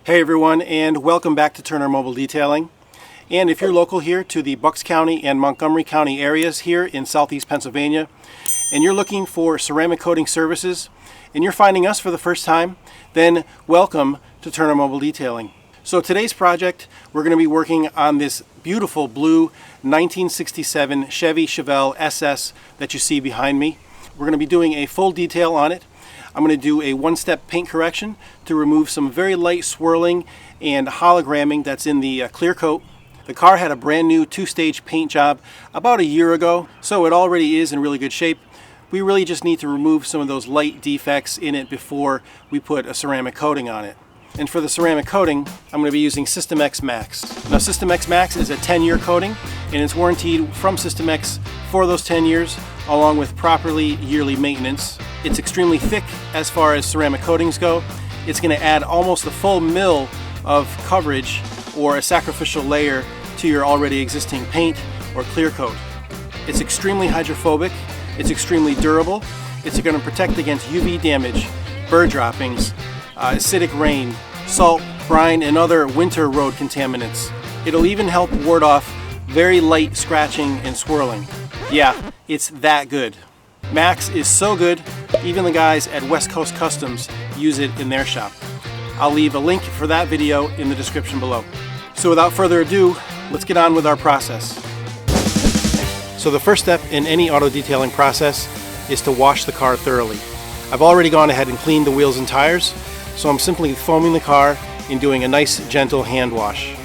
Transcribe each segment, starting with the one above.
Hey everyone, and welcome back to Turner Mobile Detailing. And if you're local here to the Bucks County and Montgomery County areas here in southeast Pennsylvania, and you're looking for ceramic coating services, and you're finding us for the first time, then welcome to Turner Mobile Detailing. So today's project, we're going to be working on this beautiful blue 1967 Chevy Chevelle SS that you see behind me. We're going to be doing a full detail on it. I'm going to do a one-step paint correction to remove some very light swirling and hologramming that's in the clear coat. The car had a brand new two-stage paint job about a year ago, so it already is in really good shape. We really just need to remove some of those light defects in it before we put a ceramic coating on it. And for the ceramic coating, I'm going to be using System X Max. Now System X Max is a 10-year coating, and it's warranted from System X for those 10 years, along with properly yearly maintenance. It's extremely thick as far as ceramic coatings go. It's going to add almost a full mil of coverage or a sacrificial layer to your already existing paint or clear coat. It's extremely hydrophobic, it's extremely durable, it's going to protect against UV damage, bird droppings, acidic rain, salt, brine, and other winter road contaminants. It'll even help ward off very light scratching and swirling. Yeah, it's that good. Max is so good, even the guys at West Coast Customs use it in their shop. I'll leave a link for that video in the description below. So without further ado, let's get on with our process. So the first step in any auto detailing process is to wash the car thoroughly. I've already gone ahead and cleaned the wheels and tires, so I'm simply foaming the car and doing a nice gentle hand wash.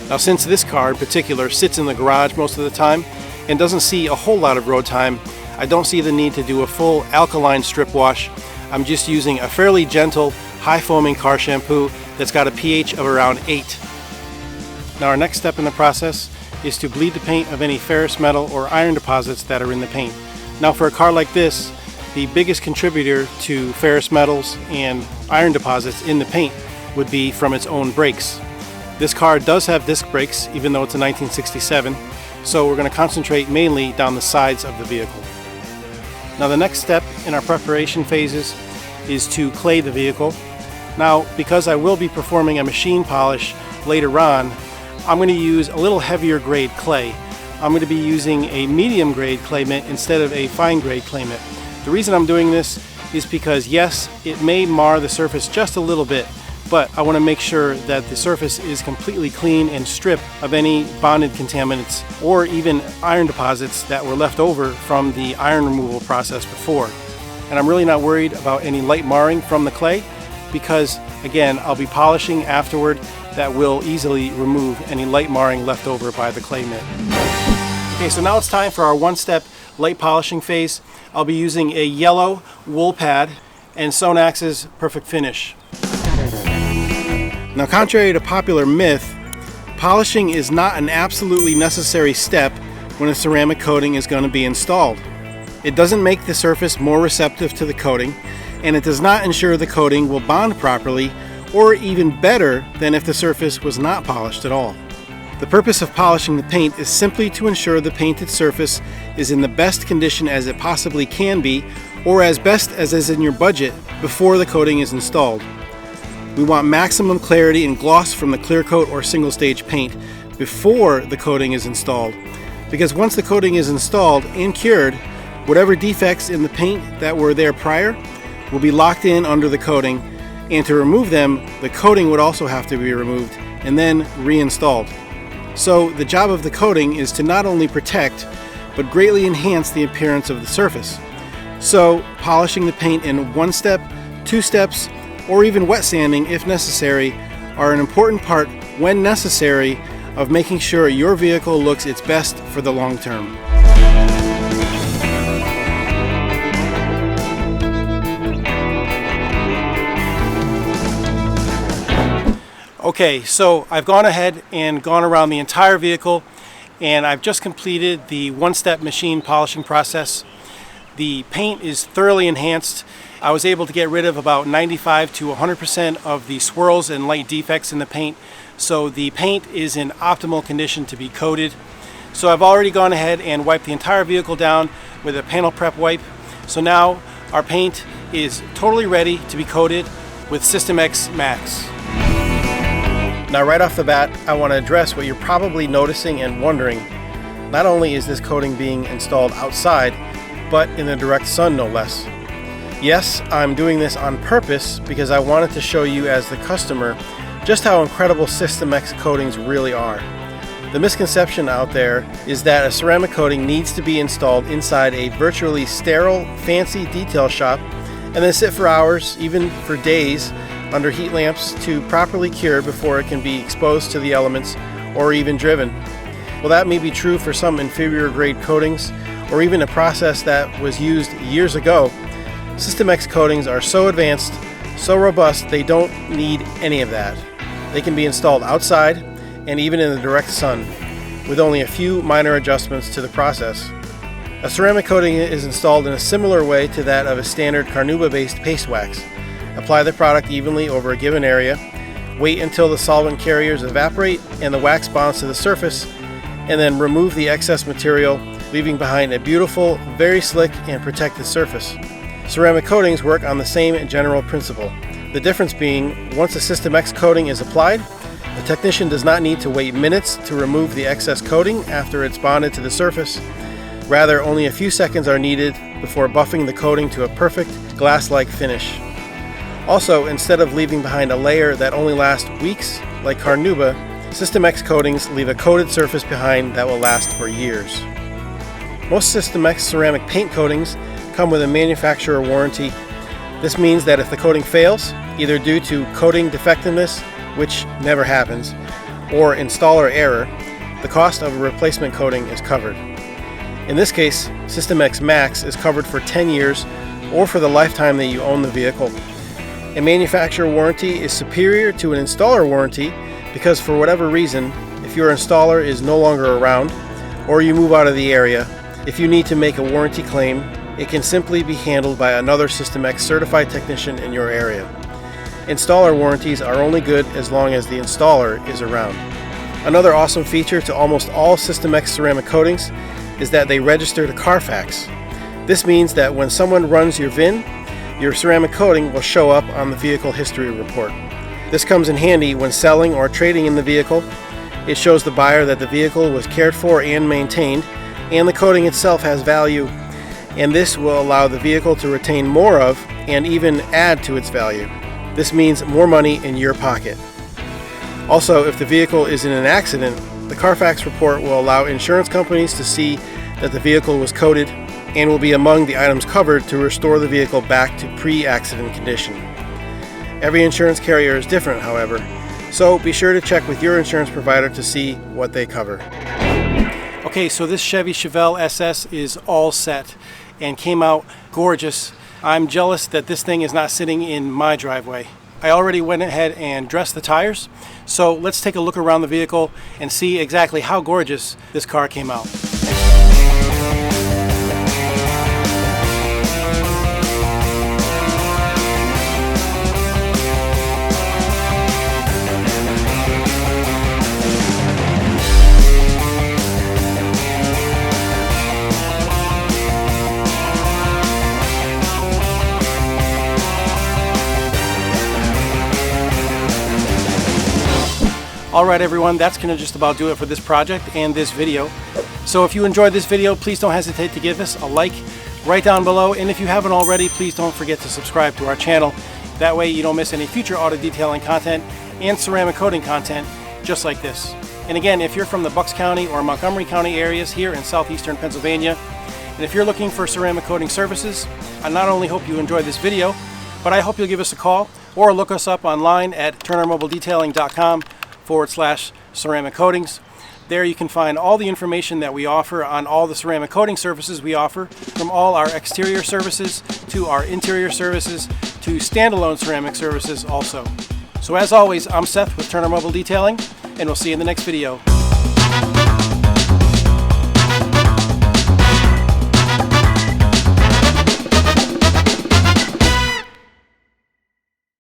Now since this car in particular sits in the garage most of the time and doesn't see a whole lot of road time, I don't see the need to do a full alkaline strip wash. I'm just using a fairly gentle, high foaming car shampoo that's got a pH of around 8. Now our next step in the process is to bleed the paint of any ferrous metal or iron deposits that are in the paint. Now for a car like this, the biggest contributor to ferrous metals and iron deposits in the paint would be from its own brakes. This car does have disc brakes, even though it's a 1967, so we're going to concentrate mainly down the sides of the vehicle. Now the next step in our preparation phases is to clay the vehicle. Now because I will be performing a machine polish later on, I'm going to use a little heavier grade clay. I'm going to be using a medium grade clay mitt instead of a fine grade clay mitt. The reason I'm doing this is because yes, it may mar the surface just a little bit, but I want to make sure that the surface is completely clean and stripped of any bonded contaminants or even iron deposits that were left over from the iron removal process before. And I'm really not worried about any light marring from the clay because, again, I'll be polishing afterward that will easily remove any light marring left over by the clay mitt. Okay, so now it's time for our one-step light polishing phase. I'll be using a yellow wool pad and Sonax's Perfect Finish. Now, contrary to popular myth, polishing is not an absolutely necessary step when a ceramic coating is going to be installed. It doesn't make the surface more receptive to the coating, and it does not ensure the coating will bond properly or even better than if the surface was not polished at all. The purpose of polishing the paint is simply to ensure the painted surface is in the best condition as it possibly can be, or as best as is in your budget before the coating is installed. We want maximum clarity and gloss from the clear coat or single stage paint before the coating is installed, because once the coating is installed and cured, whatever defects in the paint that were there prior will be locked in under the coating, and to remove them, the coating would also have to be removed and then reinstalled. So the job of the coating is to not only protect, but greatly enhance the appearance of the surface. So polishing the paint in one step, two steps, or even wet sanding if necessary are an important part, when necessary, of making sure your vehicle looks its best for the long term. Okay, so I've gone ahead and gone around the entire vehicle, and I've just completed the one-step machine polishing process. The paint is thoroughly enhanced. I was able to get rid of about 95 to 100% of the swirls and light defects in the paint, so the paint is in optimal condition to be coated. So I've already gone ahead and wiped the entire vehicle down with a panel prep wipe. So now our paint is totally ready to be coated with System X Max. Now right off the bat, I want to address what you're probably noticing and wondering. Not only is this coating being installed outside, but in the direct sun no less. Yes, I'm doing this on purpose because I wanted to show you as the customer just how incredible System X coatings really are. The misconception out there is that a ceramic coating needs to be installed inside a virtually sterile, fancy detail shop and then sit for hours, even for days, under heat lamps to properly cure before it can be exposed to the elements or even driven. Well, that may be true for some inferior grade coatings or even a process that was used years ago. System X coatings are so advanced, so robust, they don't need any of that. They can be installed outside and even in the direct sun with only a few minor adjustments to the process. A ceramic coating is installed in a similar way to that of a standard carnauba-based paste wax. Apply the product evenly over a given area, wait until the solvent carriers evaporate and the wax bonds to the surface, and then remove the excess material, leaving behind a beautiful, very slick and protected surface. Ceramic coatings work on the same general principle. The difference being, once a System X coating is applied, the technician does not need to wait minutes to remove the excess coating after it's bonded to the surface. Rather, only a few seconds are needed before buffing the coating to a perfect glass-like finish. Also, instead of leaving behind a layer that only lasts weeks, like carnauba, System X coatings leave a coated surface behind that will last for years. Most System X ceramic paint coatings come with a manufacturer warranty. This means that if the coating fails, either due to coating defectiveness, which never happens, or installer error, the cost of a replacement coating is covered. In this case, System X Max is covered for 10 years or for the lifetime that you own the vehicle. A manufacturer warranty is superior to an installer warranty because for whatever reason, if your installer is no longer around or you move out of the area, if you need to make a warranty claim, it can simply be handled by another System X certified technician in your area. Installer warranties are only good as long as the installer is around. Another awesome feature to almost all System X ceramic coatings is that they register to Carfax. This means that when someone runs your VIN, your ceramic coating will show up on the vehicle history report. This comes in handy when selling or trading in the vehicle. It shows the buyer that the vehicle was cared for and maintained, and the coating itself has value, and this will allow the vehicle to retain more of and even add to its value. This means more money in your pocket. Also, if the vehicle is in an accident, the Carfax report will allow insurance companies to see that the vehicle was coated and will be among the items covered to restore the vehicle back to pre-accident condition. Every insurance carrier is different, however, so be sure to check with your insurance provider to see what they cover. Okay, so this Chevy Chevelle SS is all set and came out gorgeous. I'm jealous that this thing is not sitting in my driveway. I already went ahead and dressed the tires, so let's take a look around the vehicle and see exactly how gorgeous this car came out. Alright everyone, that's going to just about do it for this project and this video. So if you enjoyed this video, please don't hesitate to give us a like right down below, and if you haven't already, please don't forget to subscribe to our channel. That way you don't miss any future auto detailing content and ceramic coating content just like this. And again, if you're from the Bucks County or Montgomery County areas here in southeastern Pennsylvania, and if you're looking for ceramic coating services, I not only hope you enjoyed this video, but I hope you'll give us a call or look us up online at turnermobiledetailing.com/ceramic coatings. There you can find all the information that we offer on all the ceramic coating services we offer, from all our exterior services to our interior services to standalone ceramic services also. So as always, I'm Seth with Turner Mobile Detailing, and we'll see you in the next video.